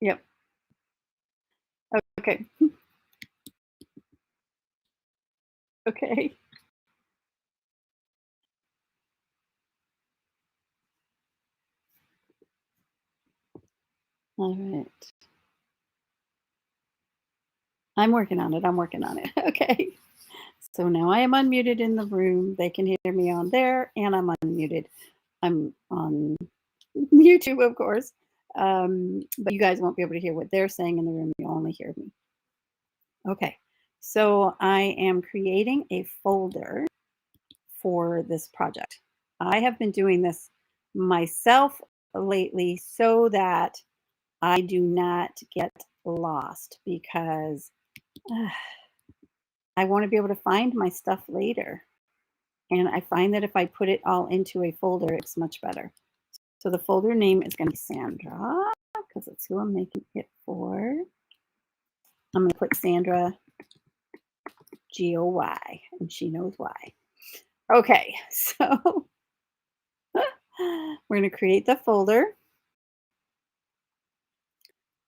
Yep. Okay. Okay. All right. I'm working on it. I'm working on it. Okay. So now I am unmuted in the room. They can hear me on there, and I'm unmuted. I'm on YouTube, of course. But you guys won't be able to hear what they're saying in the room. You'll only hear me. Okay. So I am creating a folder for this project. I have been doing this myself lately so that I do not get lost because I want to be able to find my stuff later. And I find that if I put it all into a folder, it's much better. So the folder name is going to be Sandra because it's who I'm making it for. I'm going to put Sandra GOY, and she knows why. Okay, so we're going to create the folder.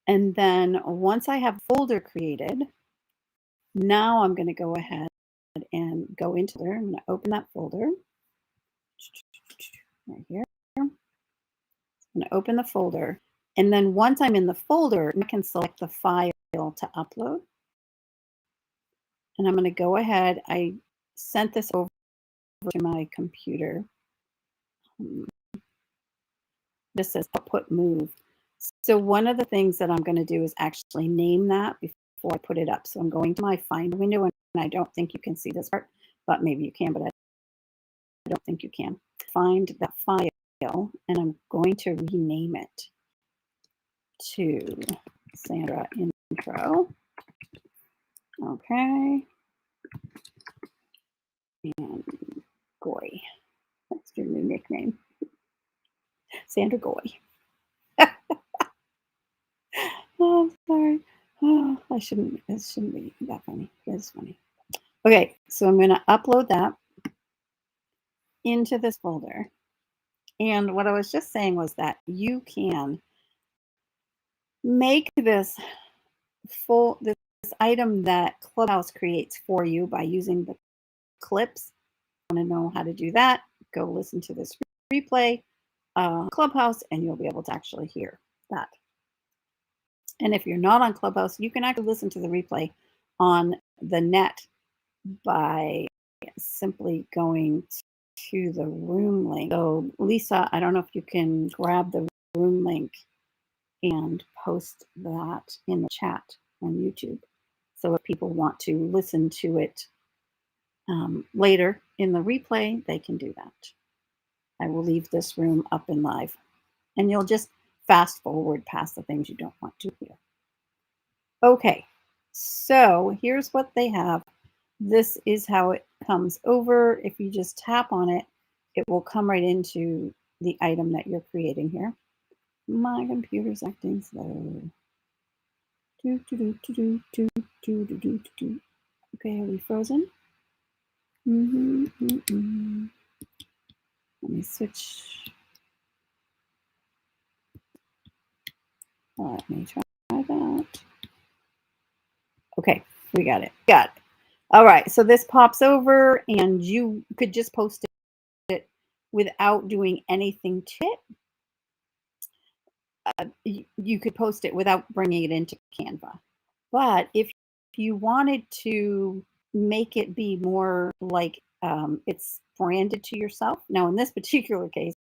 And then once I have a folder created, now I'm going to go ahead and go into there. I'm going to open that folder right here. I'm going to open the folder. And then once I'm in the folder, I can select the file to upload. And I'm going to go ahead. I sent this over to my computer. This says output move. So one of the things that I'm going to do is actually name that before I put it up. So I'm going to my find window, and I don't think you can see this part, but maybe you can, but I don't think you can. Find that file, and I'm going to rename it to Sandra Intro. Okay. And Goy. That's your new nickname. Sandra Goy. Oh, I'm sorry. Oh, it shouldn't be that funny. That's funny. Okay, so I'm going to upload that into this folder. And what I was just saying was that you can make this item that Clubhouse creates for you by using the clips. If you want to know how to do that, go listen to this replay Clubhouse, and you'll be able to actually hear that. And if you're not on Clubhouse, you can actually listen to the replay on the net by simply going to the room link. So Lisa, I don't know if you can grab the room link and post that in the chat on YouTube. So if people want to listen to it later in the replay, they can do that. I will leave this room up and live, and you'll just fast forward past the things you don't want to hear. Okay, so here's what they have. This is how it comes over. If you just tap on it, it will come right into the item that you're creating here. My computer's acting slow. Okay, are we frozen? Let me switch. Let me try that. Okay, we got it. Got it. All right, so this pops over, and you could just post it without doing anything to it. You could post it without bringing it into Canva. But if you wanted to make it be more like it's branded to yourself, now in this particular case,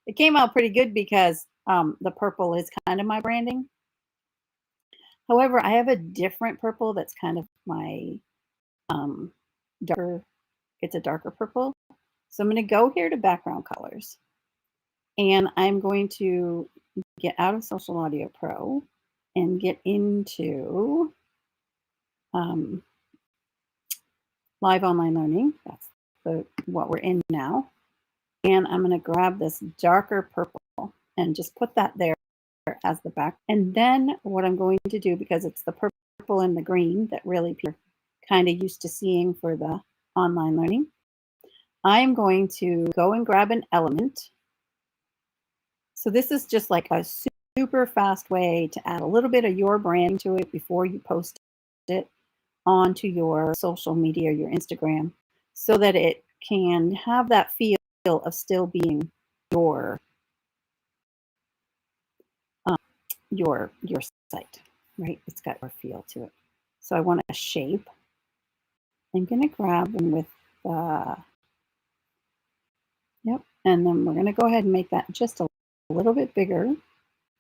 it came out pretty good because the purple is kind of my branding. However, I have a different purple that's kind of my darker, it's a darker purple. So I'm going to go here to background colors, and I'm going to get out of Social Audio Pro and get into live online learning. That's what we're in now. And I'm going to grab this darker purple and just put that there as the back. And then what I'm going to do, because it's the purple and the green that really people are kind of used to seeing for the online learning, I'm going to go and grab an element. So this is just like a super fast way to add a little bit of your branding to it before you post it onto your social media, your Instagram, so that it can have that feel of still being your your site, right? It's got a feel to it. So I want a shape. I'm going to grab one with yep, and then we're going to go ahead and make that just a little bit bigger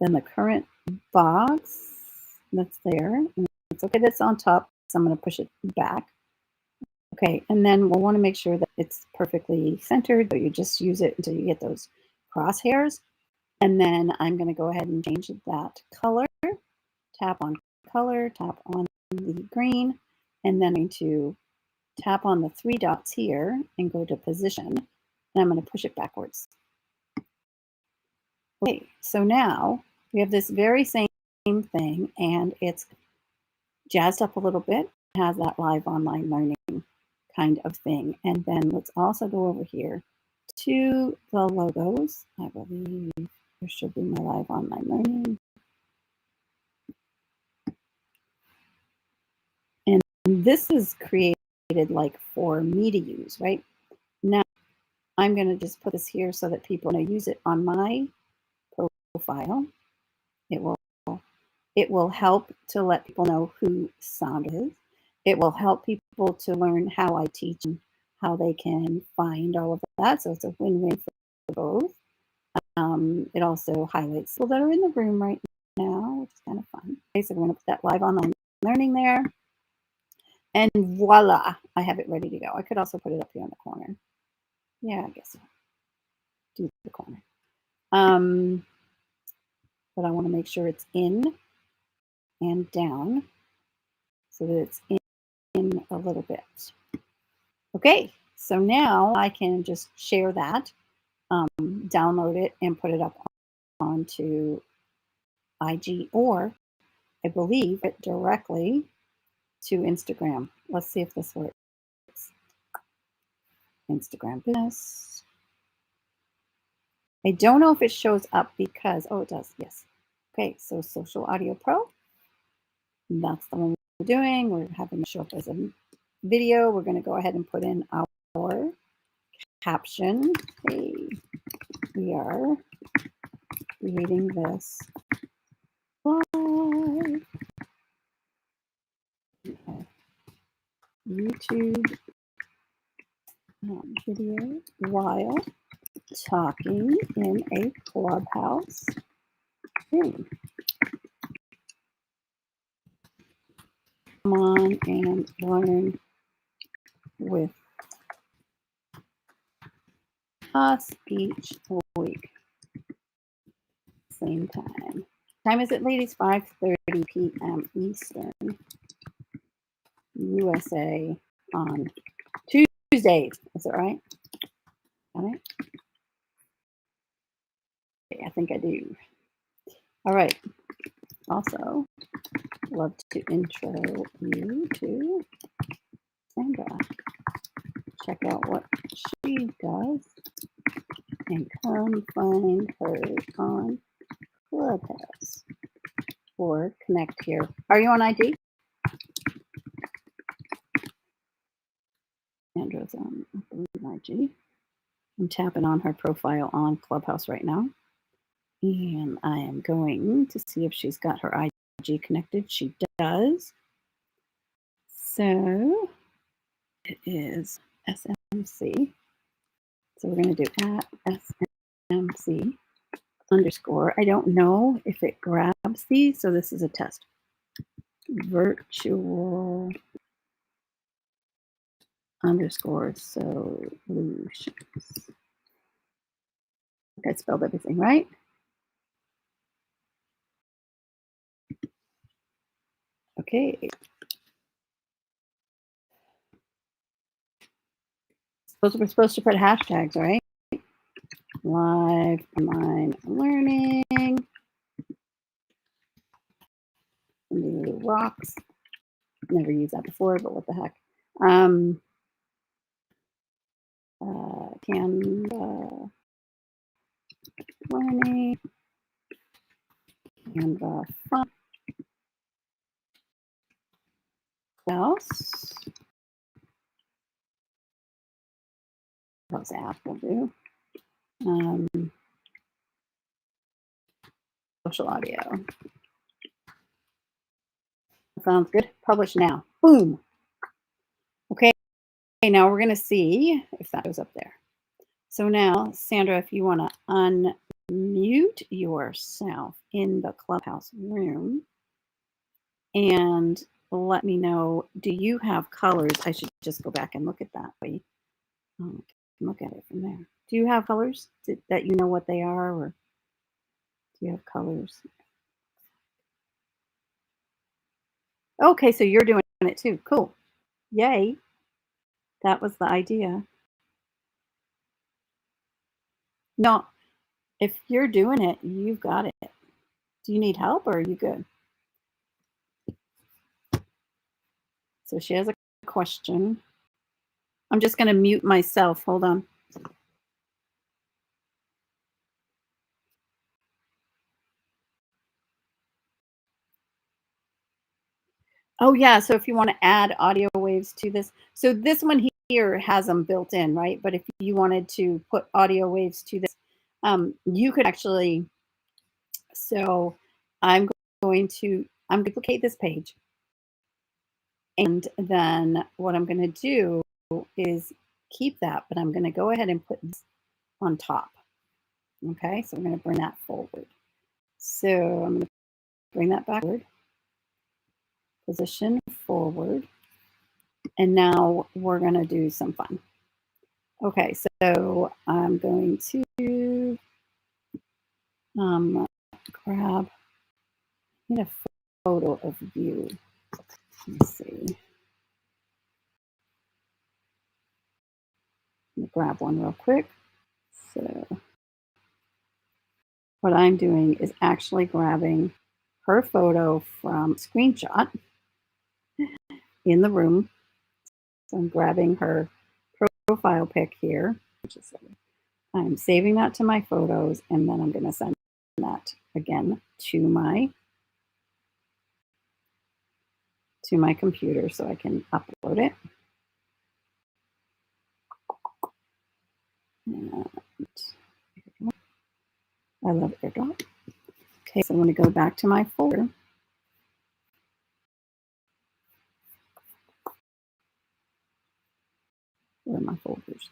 than the current box that's there. And it's okay that's on top, so I'm going to push it back. Okay, and then we'll want to make sure that it's perfectly centered, but you just use it until you get those crosshairs. And then I'm going to go ahead and change that color. Tap on color, tap on the green, and then I'm going to tap on the 3 dots here and go to position, and I'm going to push it backwards. Okay, so now we have this very same thing, and it's jazzed up a little bit. It has that live online learning kind of thing. And then let's also go over here to the logos. I believe there should be my live online learning. And this is created like for me to use, right? Now I'm going to just put this here so that people know use it on my profile. It will help to let people know who Sandra is. It will help people to learn how I teach and how they can find all of that. So it's a win-win for both. It also highlights people that are in the room right now, which is kind of fun. Okay, so we're going to put that live online learning there. And voila, I have it ready to go. I could also put it up here in the corner. Yeah, I guess so. Do the corner. But I want to make sure it's in and down so that it's in a little bit. Okay, so now I can just share that, download it, and put it up onto IG, or I believe it directly to Instagram. Let's see if this works. Instagram business. I don't know if it shows up because, oh, it does, yes. Okay, so Social Audio Pro. That's the one we're doing. We're having it show up as a video. We're going to go ahead and put in our caption. Hey, we are creating this live YouTube video while talking in a Clubhouse room. Come on and learn with us each week. Same time. Time is it, ladies? 5:30 p.m. Eastern, USA on Tuesdays. Is that right? All right. Okay, I think I do. All right. Also, love to intro you to Sandra. Check out what she does and come find her on Clubhouse or connect here. Are you on IG? Sandra's on IG. I'm tapping on her profile on Clubhouse right now. And I am going to see if she's got her IG connected. She does. So it is SMC. So we're going to do at SMC _. I don't know if it grabs these. So this is a test. Virtual _solutions. I spelled everything right. Okay. We're supposed to put hashtags, right? Live online learning. New rocks. Never used that before, but what the heck. Canva learning. Canva front. What else? Clubhouse app will do. Social audio. Sounds good. Publish now. Boom. Okay, now we're going to see if that goes up there. So now, Sandra, if you want to unmute yourself in the Clubhouse room and let me know, do you have colors? I should just go back and look at that. Look at it from there. Do you have colors that you know what they are, or do you have colors? Okay, so you're doing it too. Cool. Yay. That was the idea. No, if you're doing it, you've got it. Do you need help or are you good? So she has a question. I'm just going to mute myself. Hold on. Oh, yeah. So if you want to add audio waves to this, so this one here has them built in, right? But if you wanted to put audio waves to this, you could actually. So I'm going to duplicate this page. And then what I'm going to do is keep that, but I'm going to go ahead and put this on top. Okay, so I'm going to bring that forward. So I'm going to bring that backward, position forward, and now we're going to do some fun. Okay, so I'm going to grab a photo of you. Let's see. Let me grab one real quick. So what I'm doing is actually grabbing her photo from screenshot in the room. So I'm grabbing her profile pic here. I'm saving that to my photos, and then I'm going to send that again to my computer so I can upload it. And I love AirDrop. Okay, so I'm going to go back to my folder. Where are my folders?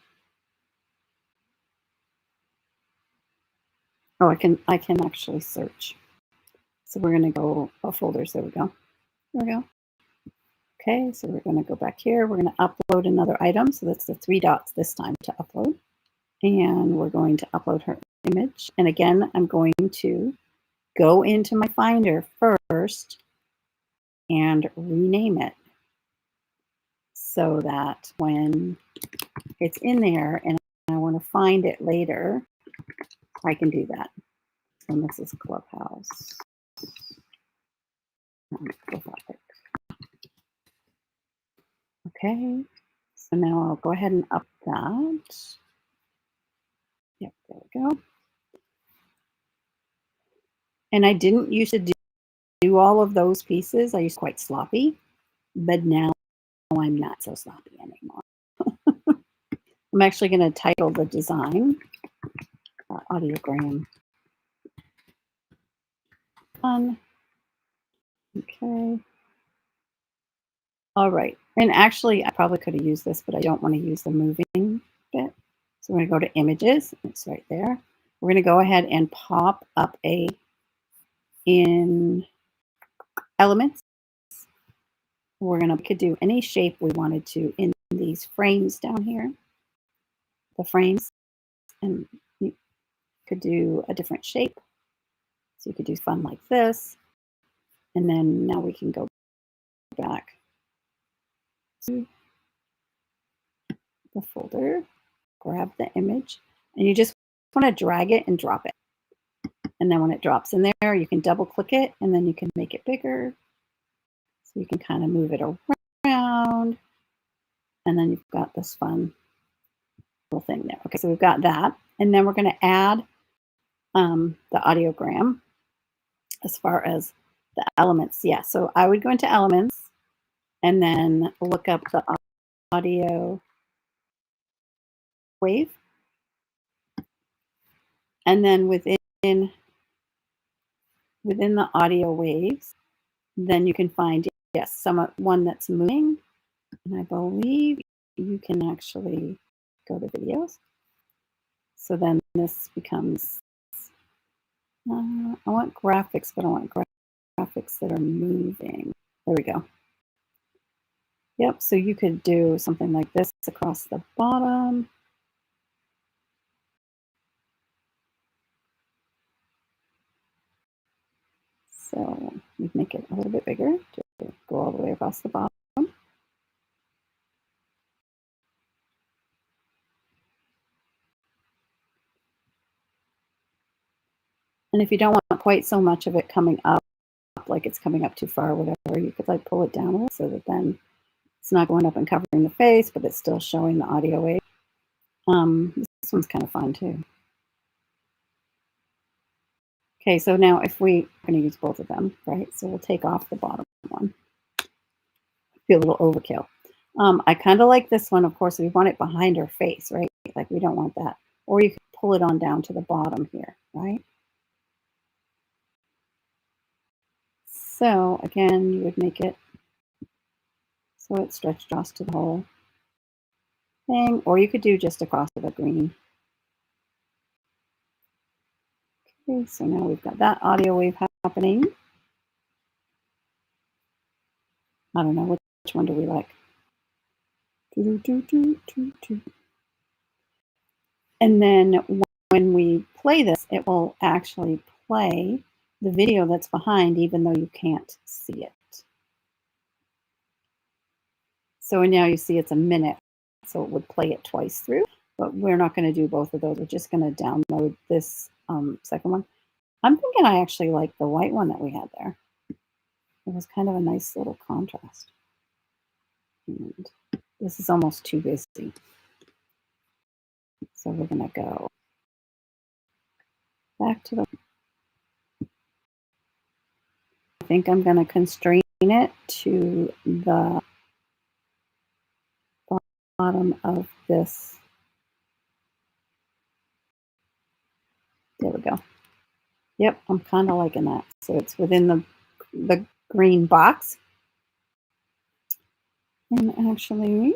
Oh, I can actually search. So we're going to go folders. There we go. There we go. Okay, so we're going to go back here. We're going to upload another item. So that's the 3 dots this time to upload. And we're going to upload her image. And again, I'm going to go into my Finder first and rename it so that when it's in there and I want to find it later, I can do that. And this is Clubhouse. Okay, so now I'll go ahead and up that. Yep, there we go. And I didn't used to do all of those pieces. I used to be quite sloppy, but now I'm not so sloppy anymore. I'm actually going to title the design AudioGram. Fun. Okay. All right. And actually, I probably could have used this, but I don't want to use the moving bit. So we're going to go to images. It's right there. We're going to go ahead and pop up in elements. We could do any shape we wanted to in these frames down here. The frames, and you could do a different shape. So you could do fun like this. And then now we can go back to the folder, grab the image, and you just want to drag it and drop it. And then when it drops in there, you can double click it and then you can make it bigger. So you can kind of move it around. And then you've got this fun little thing there. Okay, so we've got that. And then we're going to add the AudioGram. as far as the elements. Yeah, so I would go into elements and then look up the audio wave. And then within the audio waves, then you can find, yes, one that's moving. And I believe you can actually go to videos. So then this becomes, I want graphics, but I want graphics that are moving. There we go. Yep, so you could do something like this across the bottom. So we make it a little bit bigger to go all the way across the bottom. And if you don't want quite so much of it coming up, like it's coming up too far or whatever, you could like pull it down a little so that then it's not going up and covering the face, but it's still showing the audio wave. This one's kind of fun too. Okay, so now if we're going to use both of them, right? So we'll take off the bottom one. Be a little overkill. I kind of like this one, of course, we want it behind our face, right? Like we don't want that. Or you could pull it on down to the bottom here, right? So again, you would make it so it stretched across to the whole thing, or you could do just across the green. Okay, so now we've got that audio wave happening. I don't know, which one do we like? And then when we play this, it will actually play the video that's behind, even though you can't see it. So now you see it's a minute, so it would play it twice through, but we're not going to do both of those. We're just going to download this second one. I'm thinking I actually like the white one that we had there. It was kind of a nice little contrast. And this is almost too busy. So we're going to go back to the... I think I'm going to constrain it to the bottom of this. There we go. Yep, I'm kind of liking that. So it's within the green box. And actually,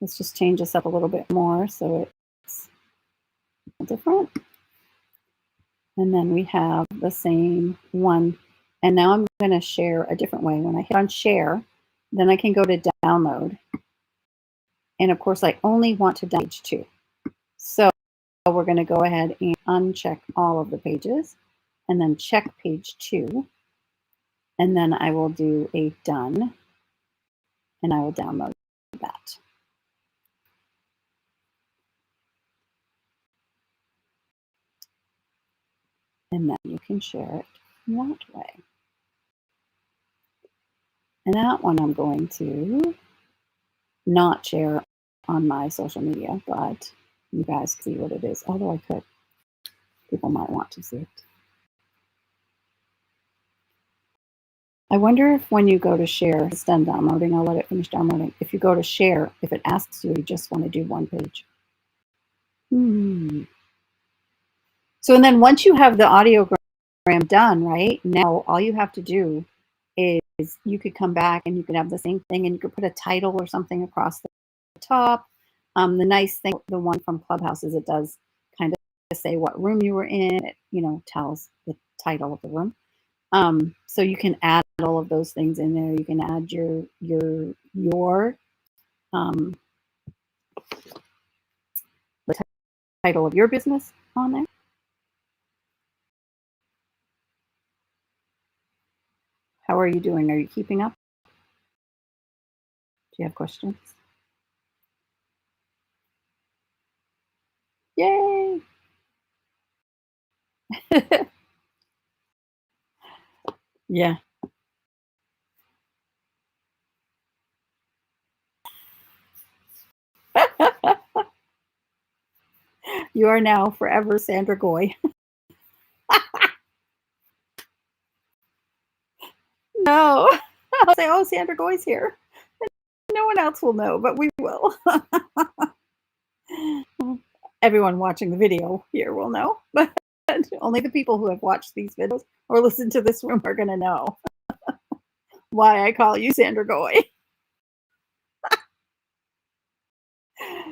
let's just change this up a little bit more so it's different. And then we have the same one. And now I'm going to share a different way. When I hit on share, then I can go to download. And of course, I only want to download page 2. So we're going to go ahead and uncheck all of the pages and then check page 2. And then I will do a done. And I will download that. And then you can share it that way. And that one I'm going to not share on my social media, but you guys see what it is. Although I could. People might want to see it. I wonder if when you go to share, it's done downloading, I'll let it finish downloading. If you go to share, if it asks you just want to do one page. So, and then once you have the AudioGram done, right, now all you have to do is you could come back and you could have the same thing and you could put a title or something across the top. The nice thing, the one from Clubhouse, is it does kind of say what room you were in. It, tells the title of the room. So you can add all of those things in there. You can add your the title of your business on there. How are you doing? Are you keeping up? Do you have questions? Yay! Yeah. You are now forever Sandra Goy. No. I'll say, oh, Sandra Goy's here. No one else will know, but we will. Everyone watching the video here will know, but only the people who have watched these videos or listened to this room are going to know why I call you Sandra Goy.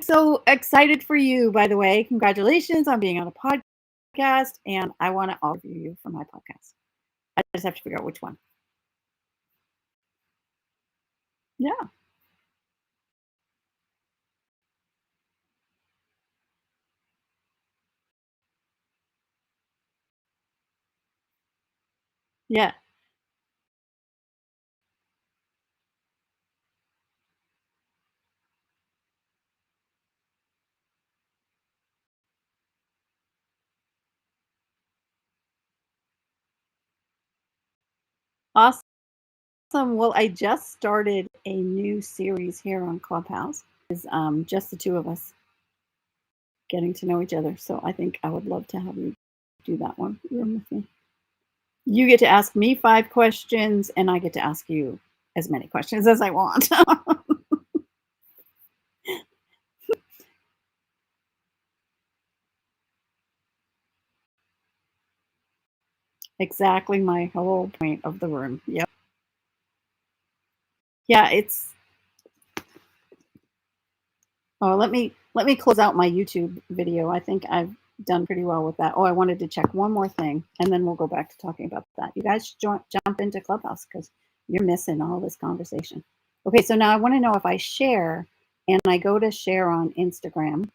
So excited for you, by the way. Congratulations on being on a podcast, and I want to offer you for my podcast. I just have to figure out which one. Yeah. Yeah. Awesome. Well, I just started a new series here on Clubhouse. Is just the two of us getting to know each other. So I think I would love to have you do that one room with me. You get to ask me 5 questions, and I get to ask you as many questions as I want. Exactly my whole point of the room. Yep. Yeah, it's. Oh, let me close out my YouTube video. I think I've done pretty well with that. Oh, I wanted to check one more thing, and then we'll go back to talking about that. You guys jump into Clubhouse because you're missing all this conversation. Okay, so now I want to know if I share and I go to share on Instagram.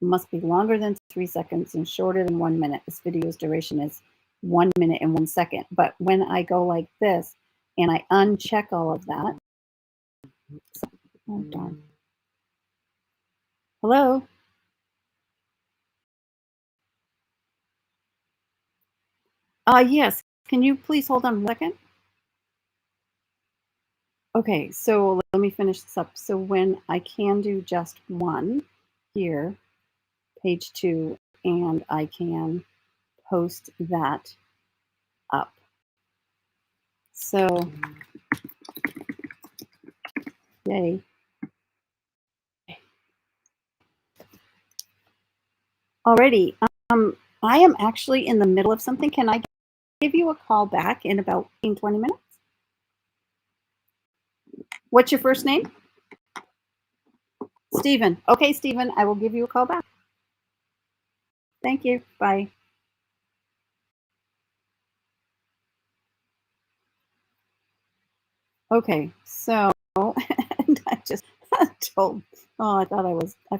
Must be longer than 3 seconds and shorter than 1 minute. This video's duration is 1 minute and 1 second. But when I go like this and I uncheck all of that, oh darn. Hello? Yes. Can you please hold on 1 second? Okay, so let me finish this up. So when I can do just one here, page 2, and I can post that up. So, yay. Alrighty. I am actually in the middle of something. Can I give you a call back in about 20 minutes? What's your first name? Stephen. Okay, Stephen, I will give you a call back. Thank you. Bye. Okay, so and I just told, I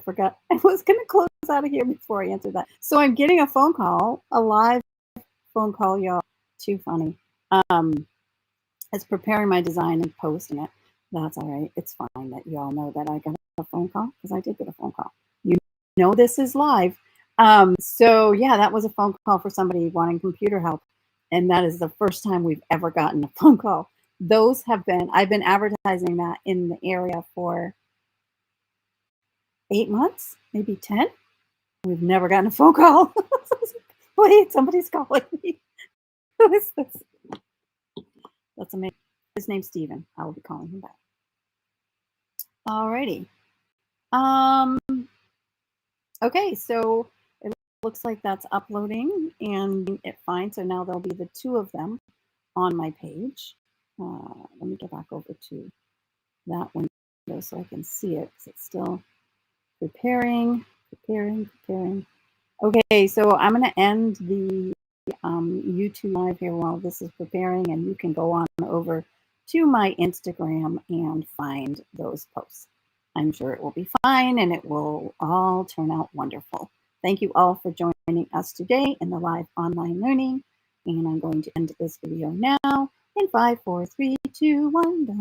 forgot. I was going to close out of here before I answered that. So I'm getting a phone call, a live phone call, y'all. Too funny. It's preparing my design and posting it. That's all right. It's fine that y'all know that I got a phone call because I did get a phone call. You know this is live. So yeah, that was a phone call for somebody wanting computer help. And that is the first time we've ever gotten a phone call. I've been advertising that in the area for 8 months, maybe 10. We've never gotten a phone call. Wait, somebody's calling me. Who is this? That's amazing. His name's Steven. I will be calling him back. Alrighty. Okay, so it looks like that's uploading and it's fine. So now there'll be the 2 of them on my page. Let me get back over to that window so I can see it because it's still preparing. Okay, so I'm going to end the YouTube live here while this is preparing, and you can go on over to my Instagram and find those posts. I'm sure it will be fine and it will all turn out wonderful. Thank you all for joining us today in the live online learning, and I'm going to end this video now in 5, 4, 3, 2, 1.